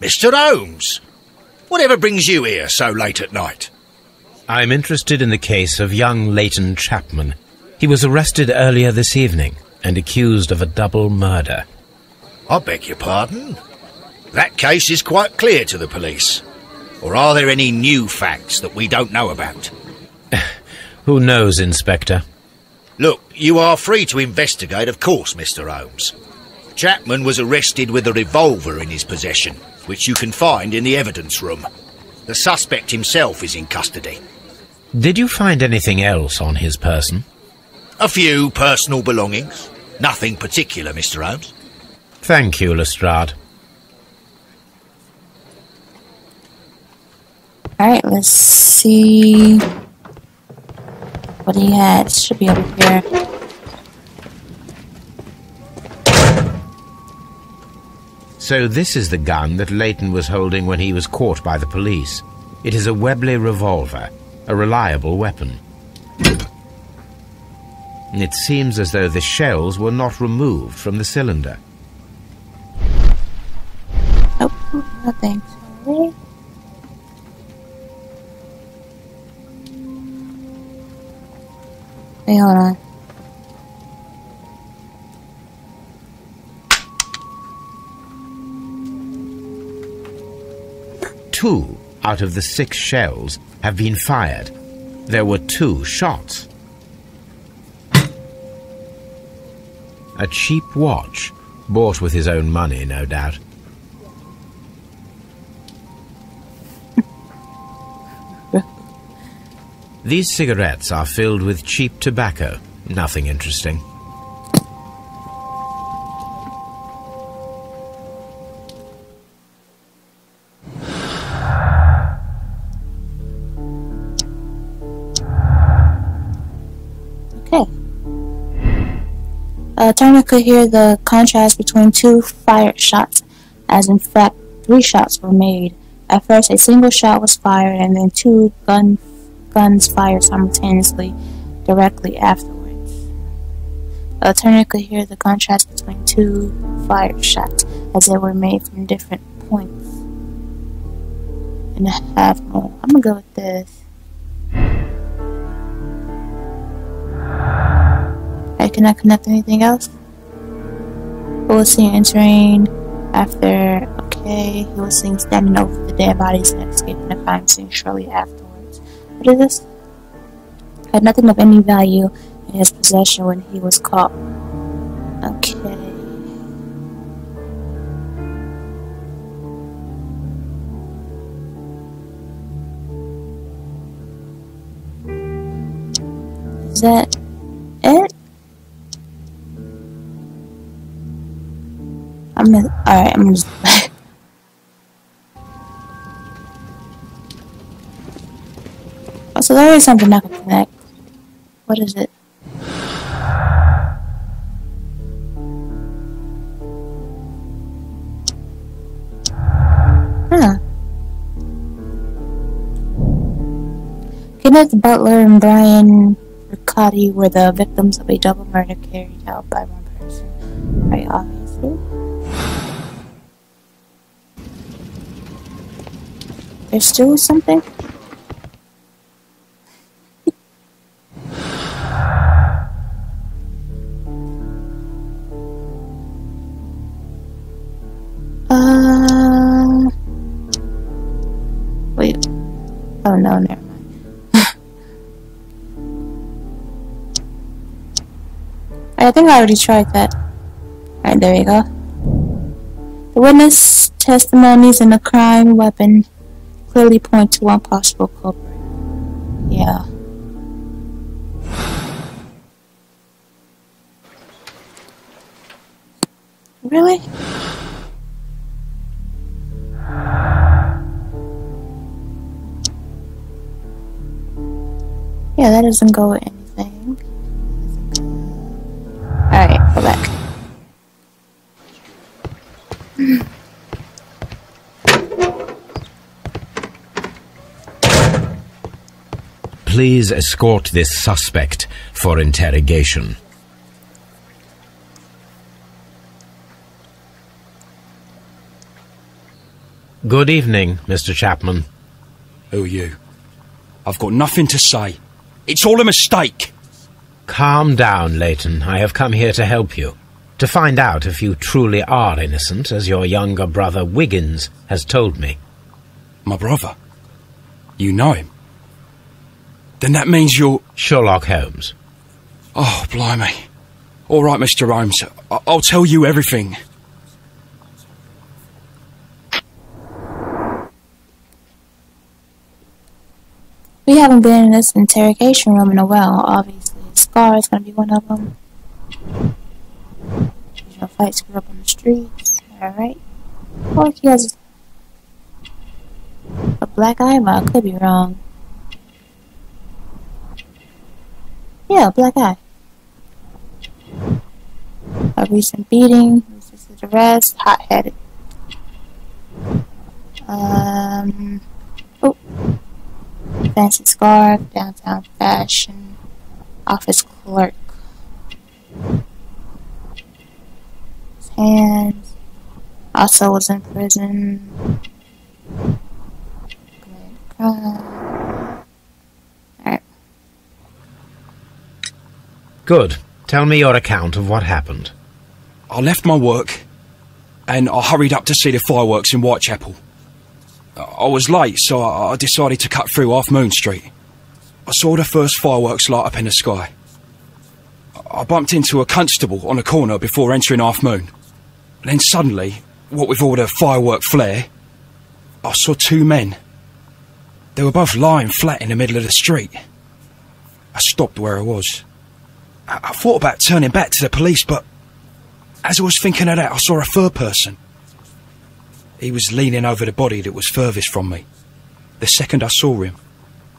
Mr. Holmes! Whatever brings you here so late at night? I'm interested in the case of young Leighton Chapman. He was arrested earlier this evening and accused of a double murder. I beg your pardon? That case is quite clear to the police. Or are there any new facts that we don't know about? Who knows, Inspector? Look, you are free to investigate, of course, Mr. Holmes. Chapman was arrested with a revolver in his possession, which you can find in the evidence room. The suspect himself is in custody. Did you find anything else on his person? A few personal belongings. Nothing particular, Mr. Holmes. Thank you, Lestrade. Alright, let's see what he had. It should be over here. So this is the gun that Leighton was holding when he was caught by the police. It is a Webley revolver, a reliable weapon. It seems as though the shells were not removed from the cylinder. Oh, nothing. Sorry. Hey, hold on. Two out of the 6 shells have been fired. There were 2 shots. A cheap watch, bought with his own money, no doubt. These cigarettes are filled with cheap tobacco. Nothing interesting. Okay. Turner could hear the contrast between 2 fired shots, as in fact 3 shots were made. At first, a single shot was fired, and then 2 guns fired simultaneously directly afterwards. Turner could hear the contrast between 2 fired shots, as they were made from different points. And a half more. I'm gonna go with this. Can I connect anything else? Who was seen entering after? Okay, he was seen standing over the dead bodies and escaping the crime scene shortly afterwards. What is this? Had nothing of any value in his possession when he was caught. Okay. Is that it? Alright, I'm just oh, so there is something I can connect. What is it? Huh. Kenneth Butler and Brian Riccati were the victims of a double murder carried out by one person. Right, obviously. There's still something? Wait. Oh no, never mind. I think I already tried that. Alright, there you go. The witness testimonies in the crime weapon clearly point to one possible culprit. Yeah. Really? Yeah, that doesn't go with anything. Alright, go back. Please escort this suspect for interrogation. Good evening, Mr. Chapman. Who are you? I've got nothing to say. It's all a mistake. Calm down, Leighton. I have come here to help you. To find out if you truly are innocent, as your younger brother Wiggins has told me. My brother? You know him? Then that means you're... Sherlock Holmes. Oh, blimey. All right, Mr. Holmes. I'll tell you everything. We haven't been in this interrogation room in a while. Obviously, Scar is going to be one of them. Usual fights grew up on the streets. Alright. Or he has a black eye, but I could be wrong. Yeah, black eye. A recent beating, resisted arrest, hot-headed. Oh. Fancy scarf, downtown fashion, office clerk. His hands. Also was in prison. Alright. Good. Tell me your account of what happened. I left my work and I hurried up to see the fireworks in Whitechapel. I was late, so I decided to cut through Half Moon Street. I saw the first fireworks light up in the sky. I bumped into a constable on a corner before entering Half Moon. Then suddenly, what with all the firework flare, I saw two men. They were both lying flat in the middle of the street. I stopped where I was. I thought about turning back to the police, but as I was thinking of that, I saw a third person. He was leaning over the body that was furthest from me. The second I saw him,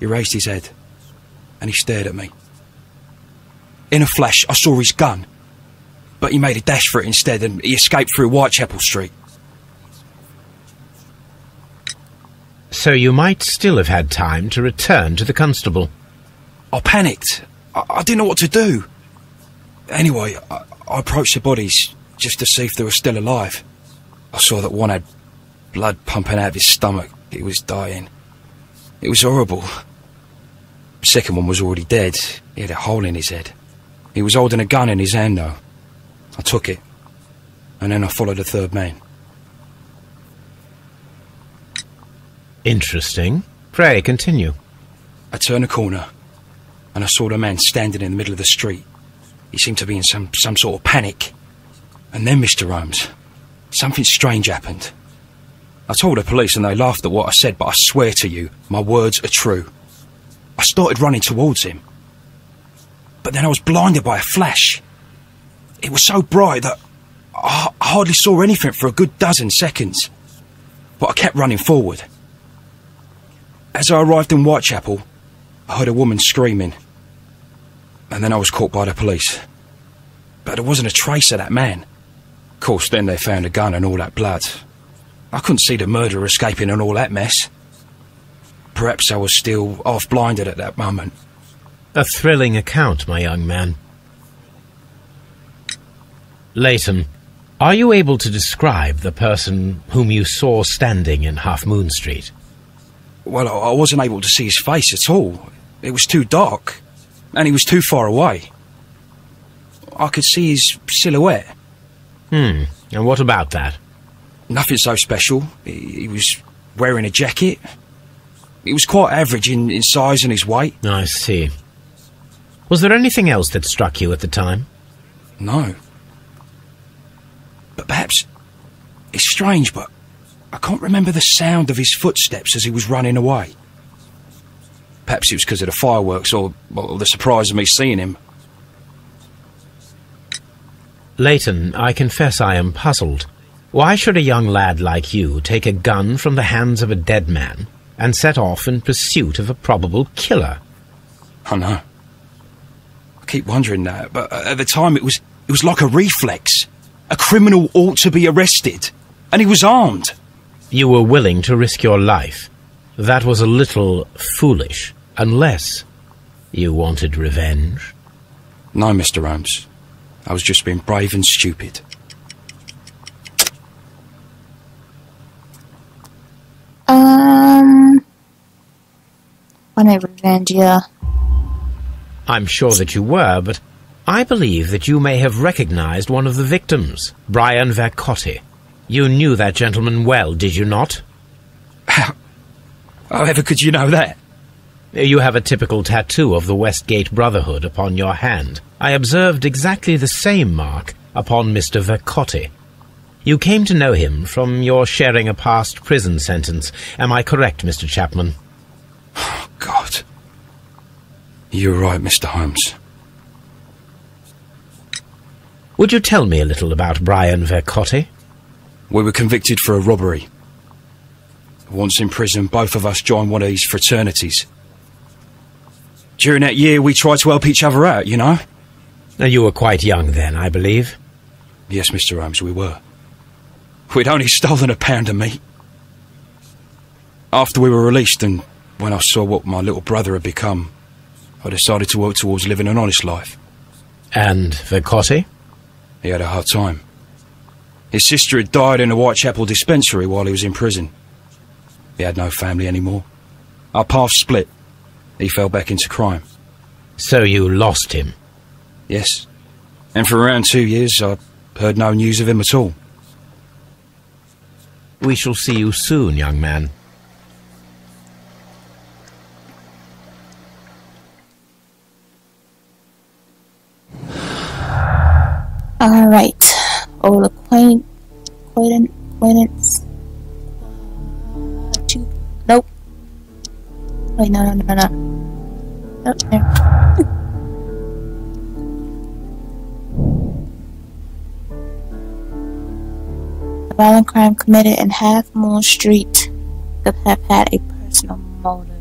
he raised his head and he stared at me. In a flash, I saw his gun, but he made a dash for it instead and he escaped through Whitechapel Street. So you might still have had time to return to the constable. I panicked. I didn't know what to do. Anyway, I approached the bodies just to see if they were still alive. I saw that one had blood pumping out of his stomach. He was dying. It was horrible. The second one was already dead. He had a hole in his head. He was holding a gun in his hand, though. I took it, and then I followed the third man. Interesting. Pray, continue. I turned a corner, and I saw the man standing in the middle of the street. He seemed to be in some sort of panic. And then, Mr. Holmes, something strange happened. I told the police and they laughed at what I said, but I swear to you, my words are true. I started running towards him. But then I was blinded by a flash. It was so bright that I hardly saw anything for a good dozen seconds. But I kept running forward. As I arrived in Whitechapel, I heard a woman screaming. And then I was caught by the police. But there wasn't a trace of that man. Of course, then they found a gun and all that blood. I couldn't see the murderer escaping and all that mess. Perhaps I was still half-blinded at that moment. A thrilling account, my young man. Leighton, are you able to describe the person whom you saw standing in Half Moon Street? Well, I wasn't able to see his face at all. It was too dark, and he was too far away. I could see his silhouette. And what about that? Nothing so special. He was wearing a jacket. He was quite average in size and his weight. I see. Was there anything else that struck you at the time? No. But perhaps... It's strange, but I can't remember the sound of his footsteps as he was running away. Perhaps it was because of the fireworks or the surprise of me seeing him. Leighton, I confess I am puzzled. Why should a young lad like you take a gun from the hands of a dead man and set off in pursuit of a probable killer? I know. I keep wondering that, but at the time it was like a reflex. A criminal ought to be arrested, and he was armed. You were willing to risk your life. That was a little foolish, unless you wanted revenge. No, Mr. Holmes. I was just being brave and stupid. wanted revenge, yeah. I'm sure that you were, but I believe that you may have recognized one of the victims, Brian Vercotti. You knew that gentleman well, did you not? However could you know that? You have a typical tattoo of the Westgate Brotherhood upon your hand. I observed exactly the same mark upon Mr. Vercotti. You came to know him from your sharing a past prison sentence. Am I correct, Mr. Chapman? Oh, God. You're right, Mr. Holmes. Would you tell me a little about Brian Vercotti? We were convicted for a robbery. Once in prison, both of us joined one of these fraternities. During that year, we tried to help each other out, you know? You were quite young then, I believe. Yes, Mr. Holmes, we were. We'd only stolen a pound of meat. After we were released, and when I saw what my little brother had become, I decided to work towards living an honest life. And Vercotti? He had a hard time. His sister had died in a Whitechapel dispensary while he was in prison. He had no family anymore. Our paths split. He fell back into crime. So you lost him? Yes. And for around 2 years, I heard no news of him at all. We shall see you soon, young man. Alright. Old acquaintance. Nope. Wait, no. Nope, there. A violent crime committed in Half Moon Street could have had a personal motive.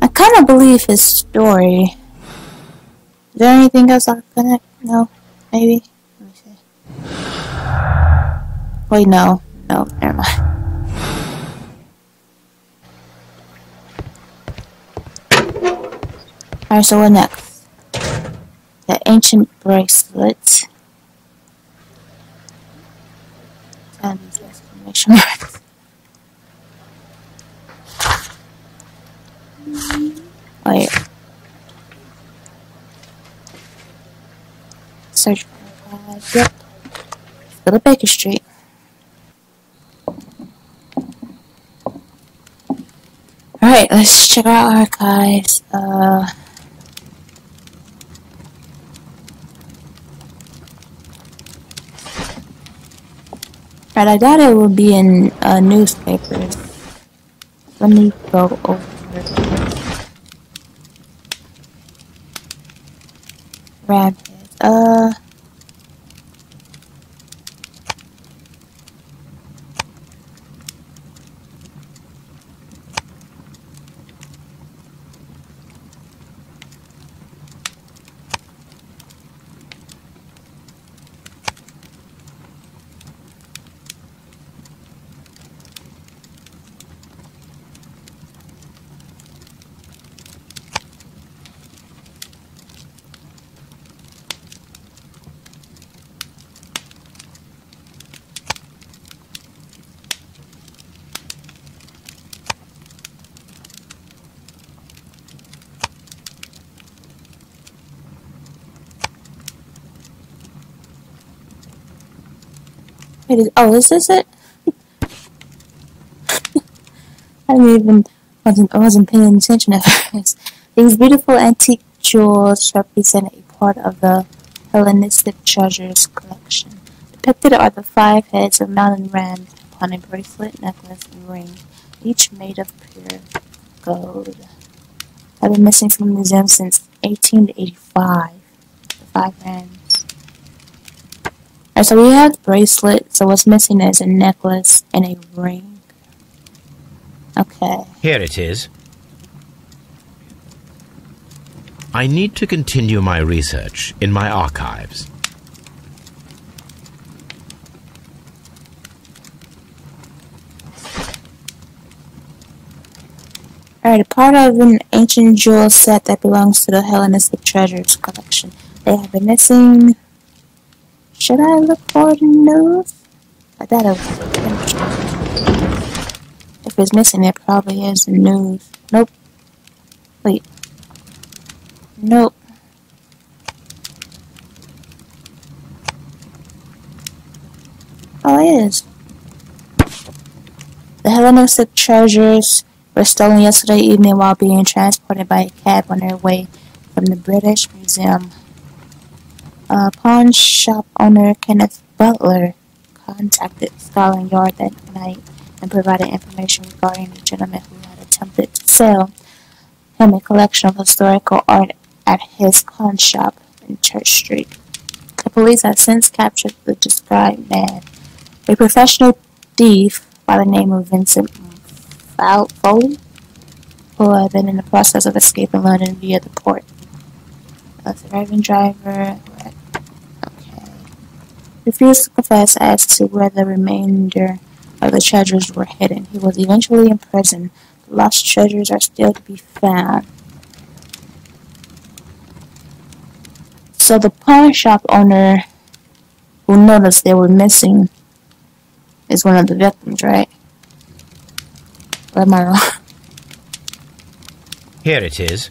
I kind of believe his story. Is there anything else I can connect? No? Maybe? Let me see. Wait, no. No, never mind. Alright, so what next? The ancient bracelet. And these exclamation marks. Wait. Search for yep. Let's go to Baker Street. Alright, let's check out archives. Right, I doubt it will be in newspapers. Let me go over Rabbit. Oh, is this it? I wasn't paying attention at first. These beautiful antique jewels represent a part of the Hellenistic treasures collection. Depicted are the 5 heads of mountain ram upon a bracelet, necklace, and ring, each made of pure gold. I've been missing from the museum since 1885. The 5 rams. Alright, so we have the bracelet, so what's missing is a necklace and a ring. Okay. Here it is. I need to continue my research in my archives. Alright, a part of an ancient jewel set that belongs to the Hellenistic treasures collection. They have been missing. Should I look for the news? I thought it was it's missing, it probably is the news. Nope. Wait. Nope. Oh, it is. The Hellenistic treasures were stolen yesterday evening while being transported by a cab on their way from the British Museum. Pawn shop owner Kenneth Butler contacted Scotland Yard that night and provided information regarding a gentleman who had attempted to sell him a collection of historical art at his pawn shop in Church Street. The police have since captured the described man, a professional thief by the name of Vincent Foley, who had been in the process of escaping London via the port. The driving driver refused to confess as to where the remainder of the treasures were hidden. He was eventually imprisoned. The lost treasures are still to be found. So the pawn shop owner who noticed they were missing is one of the victims, right? Or am I wrong? Here it is.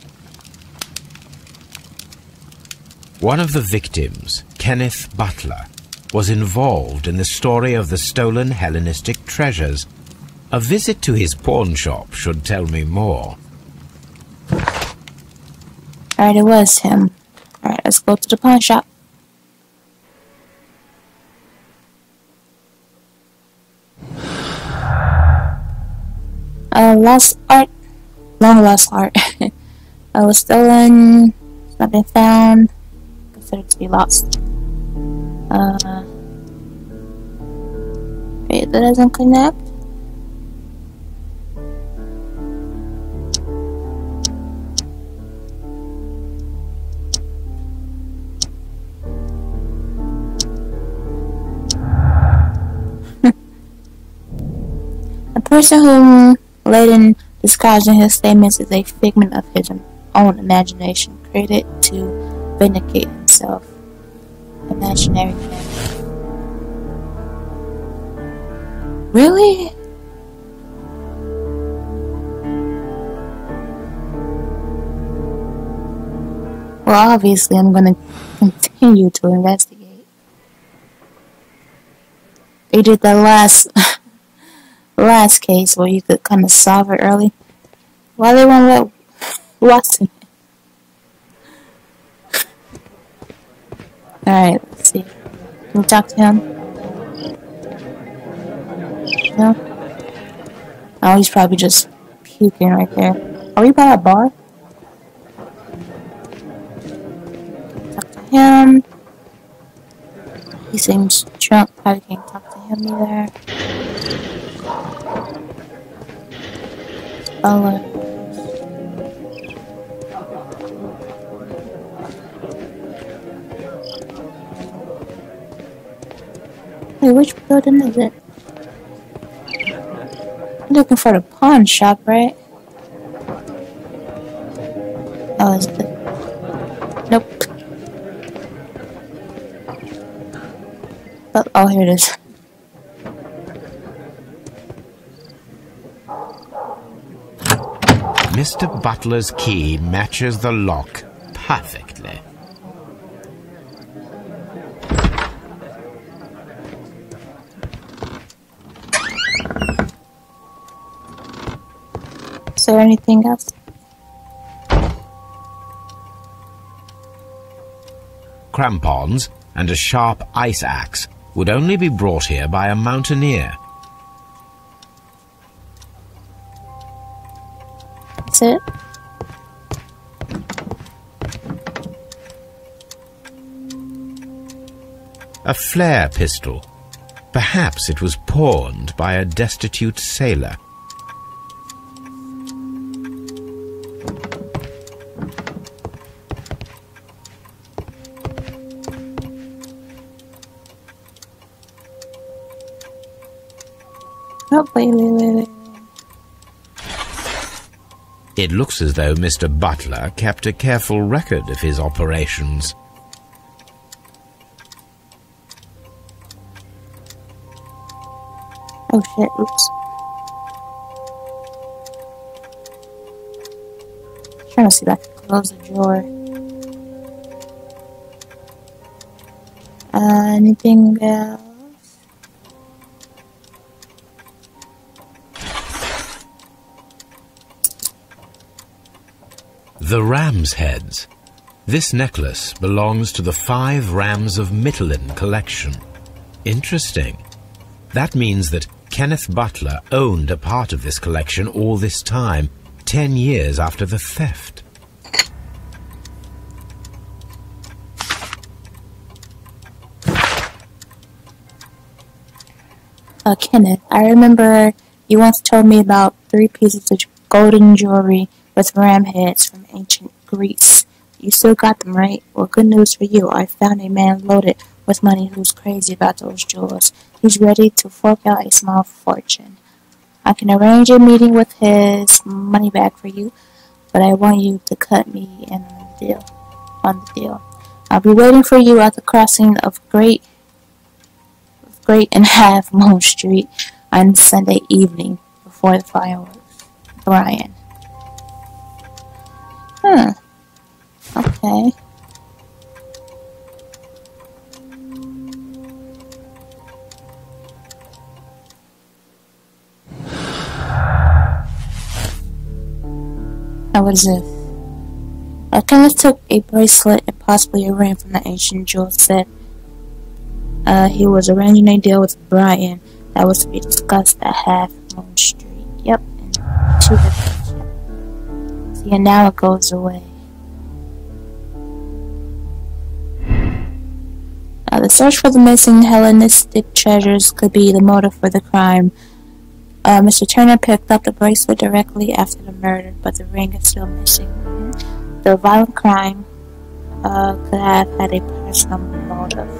One of the victims, Kenneth Butler, was involved in the story of the stolen Hellenistic treasures. A visit to his pawn shop should tell me more. Alright, it was him. Alright, let's go to the pawn shop. Lost art. Long lost art. Was stolen. It's not been found. Considered to be lost. Wait, that doesn't connect? A person whom Layden describes in his statements is a figment of his own imagination, created to vindicate himself. Imaginary man. Really? Well, obviously I'm gonna continue to investigate. They did the last case where you could kind of solve it early. Why they won't let Watson? Alright, let's see. Can we talk to him? No? Oh, he's probably just puking right there. Are we by a bar? Talk to him. He seems drunk. Probably can't talk to him either. Wait, which building is it? I'm looking for the pawn shop, right? Oh, is it? Nope. Oh, here it is. Mr. Butler's key matches the lock perfectly. Is there anything else? Crampons and a sharp ice axe would only be brought here by a mountaineer. That's it? A flare pistol. Perhaps it was pawned by a destitute sailor. Oh, wait. It looks as though Mr. Butler kept a careful record of his operations. Oh shit, oops. trying to see if I can close the drawer. Anything else? The ram's heads. This necklace belongs to the 5 Rams of Mittelin collection. Interesting. That means that Kenneth Butler owned a part of this collection all this time, 10 years after the theft. Kenneth, I remember you once told me about 3 pieces of golden jewelry with ram heads from ancient Greece. You still got them, right? Well, good news for you. I found a man loaded with money who's crazy about those jewels. He's ready to fork out a small fortune. I can arrange a meeting with his money back for you, but I want you to cut me in on the deal. I'll be waiting for you at the crossing of Great and Half Moon Street on Sunday evening before the fireworks. Brian. Okay. Now what is this? Kenneth took a bracelet and possibly a ring from the ancient jewel set. He was arranging a deal with Brian that was to be discussed at Half Moon Street. Yep, and 2 different. See, and now it goes away. The search for the missing Hellenistic treasures could be the motive for the crime. Mr. Turner picked up the bracelet directly after the murder, but the ring is still missing. The violent crime could have had a personal motive.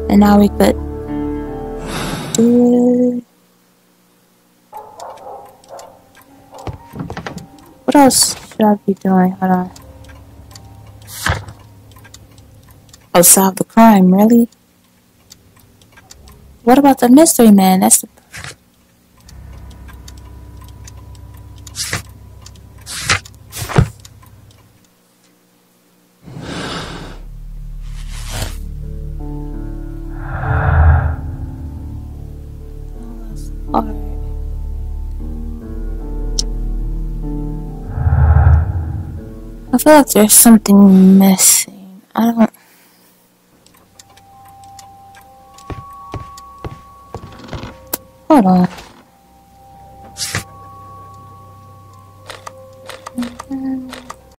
And now we could do... What else should I be doing? Hold on. Oh, solve the crime, really? What about the mystery man? That's the... I feel like there's something missing. I don't... Hold on.